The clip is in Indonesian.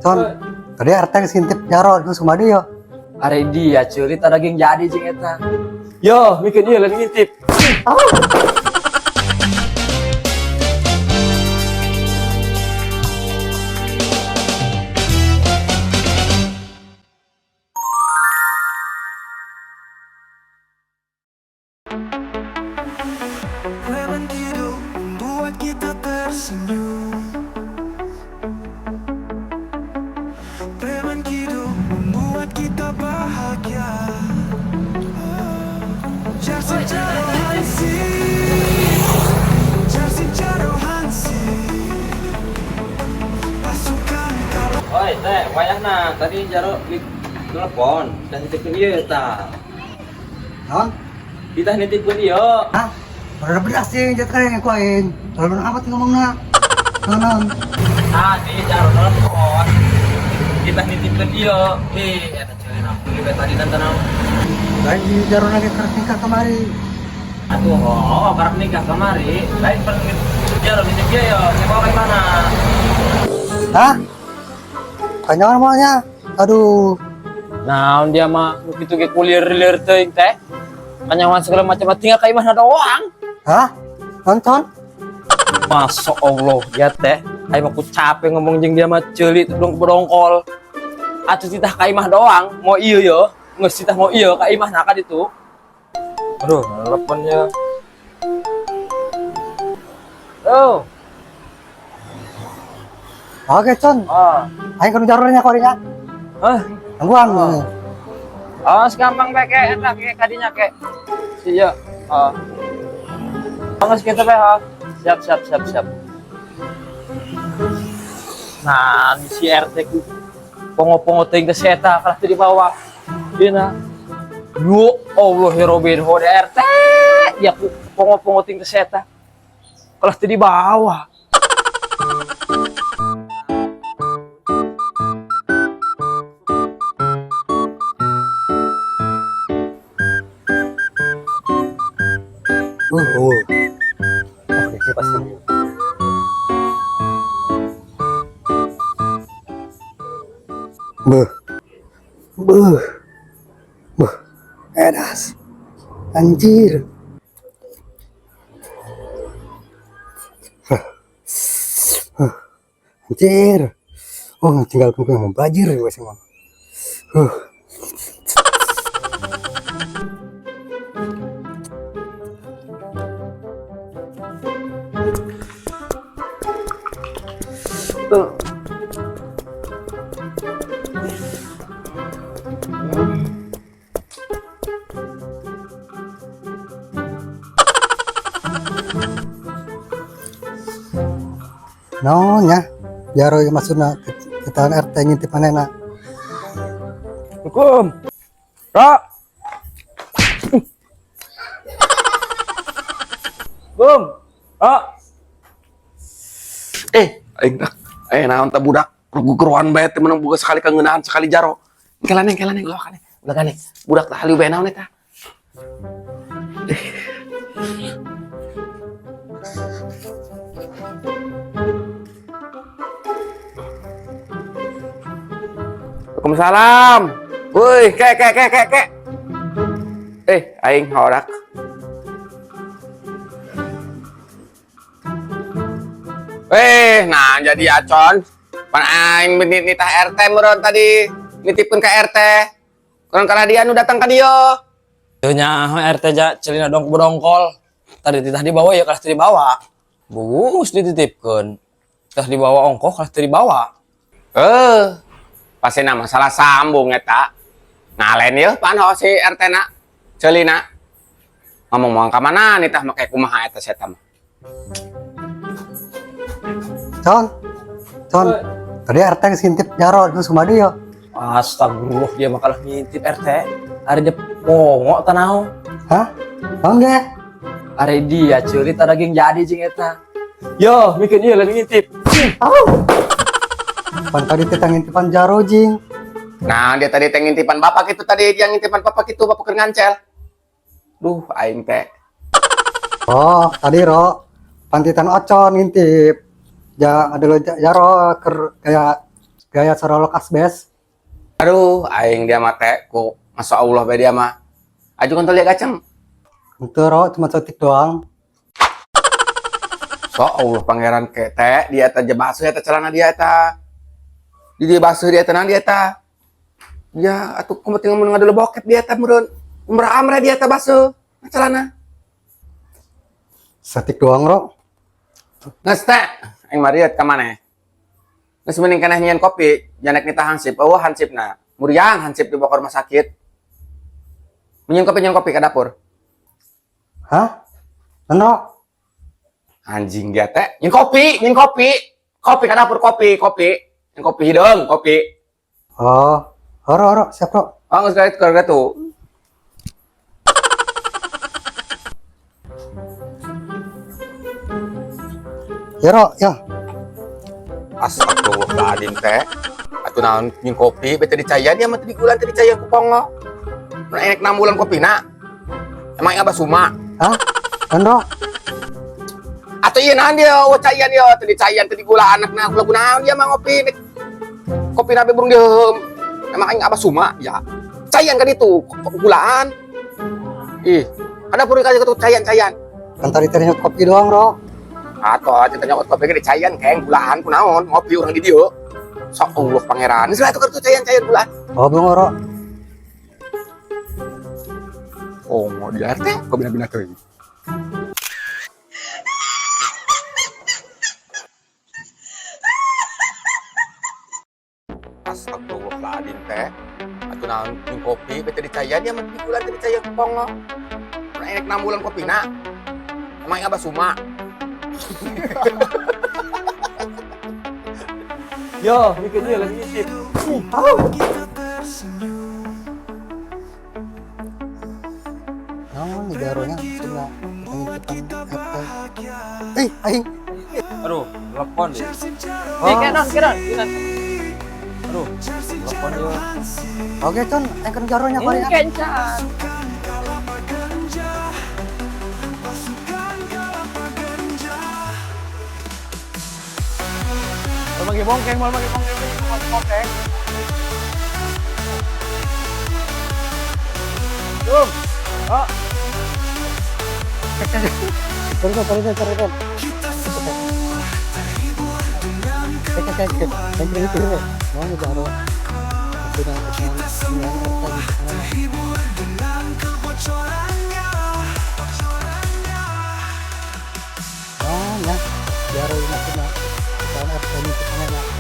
Con, tadi RT kesintip Jaro itu sama dia. Are dia cerita daging jadi cing eta. Yo, mikir dia lagi ngintip. Lemon tidur membuat kita tersenyum. Lemon tidur membuat kita bahagia. Jasi Jaro Hansi, Jasi Jaro Hansi. Pasukan kalau Oi, teh, wayahna tadi Jaro telepon, dan nitipkeun ieu eta. Non, Kita nitipkeun ieu. ah, baru beras sih jatuh yang koin. Kalau benar apa ngomongnya? Non, Tadi Jaro telepon. Kita nitipkeun ieu. Eta ceueun aku lihat tadi nonton. lagi Jaro lagi kerja kemari. Aduh, karep nikah kemari. Lain pergi Jaro nitip ieu yo. Mau ke mana? Hah? Tanya namanya. Aduh, Nah, dia mah begitu ge kuliah teuing teh. Kanyawan segala macam tinggal ka imahna doang. hah? Nonton? Masya Allah, ya teh. Ayo aku capek ngomong jeung dia mah ceuli tudung berongkol. Atuh titah ka imah doang, mau ieu yo. Geus titah mau ieu ka imah na ka ditu. Aduh, teleponnya. Oh, Oke, Con. Ayo kan Jaro-nya koinnya. Angguan. Oh, segampang bae ke eta ke kadinya ke. Sieu. Oh. Geus kitu bae, Siap. Nah, si RT ku pongo-pongo teuing ke eta kalah teu dibawa. Dina. Yo Allah ya Robin Hood RT. Ya ku pongo-pongo teuing ke eta. Kalah teu dibawa. Oke, pasti. Beuh. Beuh. Beuh. Edas. Anjir. Hah. Hah. Anjir. Oh, tinggal gue mau belajar gue semua. No nya, Jaro yang maksudnya kita RT ngintip manehna. Hukum. Ra. Bum. Ah. Aing naon teh budak rugugeroan bae teh menang boga sekali kangeunaan sekali Jaro. Kelane ulah kane. Budak teh haliu bae naon eta? Waalaikumsalam. Woi, ke. Aing horak. Nah jadi acon. Pan aing nitah RT meureun tadi nitipkeun ka RT. Kan kana dia nu datang ka dieu. Teu nya RT ja celina dong berongkol. Tadi titah dibawa ya kalah teu dibawa. Bagus dititipkeun. Tah dibawa ongkoh kalah teu dibawa. Pasti masalah sambung eta. Ngalen yeuh pan si RT na ceulina. Ngomong ka mana nitah make kumaha eta eta mah. Con. Tadi RT kesintip Jaro itu sama dia. Astagfirullah, dia mah kalah ngintip RT. Are dia pongo tah naon? Hah? Bangga. Are dia ceuli tah daging jadi jeung eta. Yo, mikir ieu lagi ngintip. Pan tadi kita ngintipan Jaro jing. Nah, dia tadi teh ngintipan bapak itu tadi yang ngintipan bapak itu bapak keur ngancel. Duh, aing teh. Oh, tadi Ro. Pantitan Ocon ngintip. Ja ada Jaro kayak gaya sarolo kasbes. Aduh, aing dia mate ku. Masya Allah be dia mah. Aju kan lihat gaceng. Itu ro cuma cantik doang. So Allah pangeran kete dia eta basuh eta celana dia eta. Di dia basuh dia tenang dia eta. Ya, atuh kumaha tinggal mun ngadele bokep dia eta meureun. Umrah amre dia eta basuh celana. Cantik doang ro. Geus teh, aing mariet ka maneh. Geus mending keneh nyian kopi, janek nita hansip. Eueuh hansipna. Muriang hansip di bawah rumah sakit. Nyian kopi ke dapur. Hah? Ro? Anjing dia teh. Nyian kopi. Kopi ke dapur kopi. Nyian kopi hidung, kopi. Oh, ro, siap ro. Oh, geus keluarga tuh. Ya ro, ya. Astagfirullahaladzim teh. Atuh naon nyian kopi, bete dicayan dia mah teu digulan teu dicayan ku pongo. Mun enek 6 bulan kopina. Emang Abah Suma. Hah? Ro? Atau iya nahan dia, cayan dia, tadi cayan, tadi gula anaknya, gula nahan dia mah ngopi, kopi nabe burung diem, emang aing Abah Suma, ya, cayan kan itu, gulaan, ada pun kasih ketuk cayan, Kan tadi kopi doang ro. atau kita nyokot kopi kan cayan, keng gulaan, kunaon, ngopi orang di dia, sok Allah pangeran, ini itu ketuk cayan gulaan, Oh, belum ro. oh mau di RT, kok bina-bina tuh. Astagfirullahaladzim teh. Atuh naon minum kopi, bete dicayan dia mah di bulan teh dicayan ku pongo. Mun enek 6 bulan kopina. Emang Abah Suma. Yo, bikin dia lagi sip. kita tersenyum. Naon nih garonya sudah ketemu depan RT. Bahagia. Aing. Aduh, telepon deh. Sejarah Nih, kenon. Aduh, Jersey telepon dia. Hansip. Oke, Con, aing garonya kali ya. Kencan. Kelapa ganja. Masukkan kelapa ganja. Mau lagi bongkeng. Belum. Oh, Cari. Kita semua terhibur dengan Yang itu deh. Mau ngejaro. Sudah semua terhibur dengan kebocorannya. Oh, ya. Jaro ini cuma. Tahun RT ini kesana.